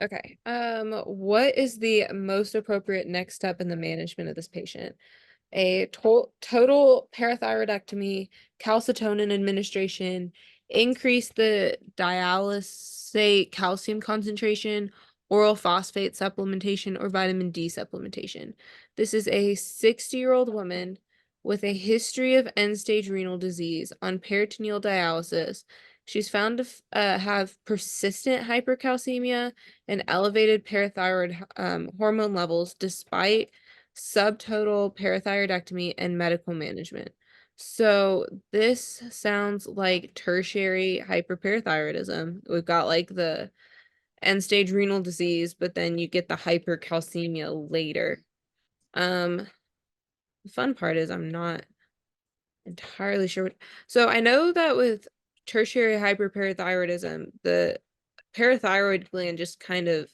Okay. What is the most appropriate next step in the management of this patient? A total parathyroidectomy, calcitonin administration, increase the dialysate calcium concentration, oral phosphate supplementation, or vitamin D supplementation. This is a 60-year-old woman with a history of end-stage renal disease on peritoneal dialysis. She's found to have persistent hypercalcemia and elevated parathyroid hormone levels despite subtotal parathyroidectomy and medical management. So this sounds like tertiary hyperparathyroidism. We've got like the end stage renal disease, but then you get the hypercalcemia later. The fun part is I'm not entirely sure so I know that with tertiary hyperparathyroidism, the parathyroid gland just kind of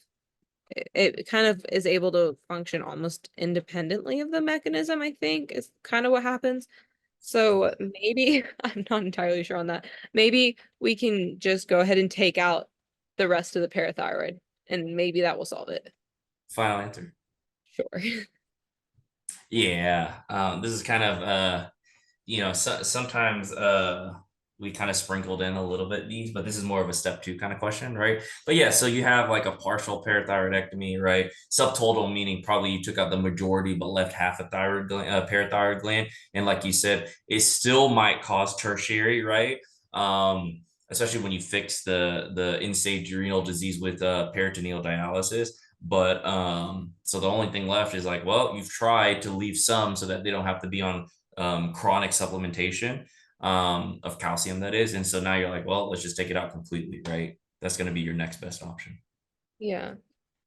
it kind of is able to function almost independently of the mechanism, I think, is kind of what happens. So maybe I'm not entirely sure on that. Maybe we can just go ahead and take out the rest of the parathyroid, and maybe that will solve it. Final answer. Sure. Yeah, this is kind of sometimes we kind of sprinkled in a little bit these, but this is more of a step two kind of question, right? But yeah, so you have like a partial parathyroidectomy, right? Subtotal meaning probably you took out the majority but left half a thyroid gland, parathyroid gland, and like you said, it still might cause tertiary, right? Especially when you fix the end-stage renal disease with peritoneal dialysis. But so the only thing left is like, well, you've tried to leave some so that they don't have to be on chronic supplementation of calcium, that is. And so now you're like, well, let's just take it out completely, right? That's going to be your next best option. Yeah.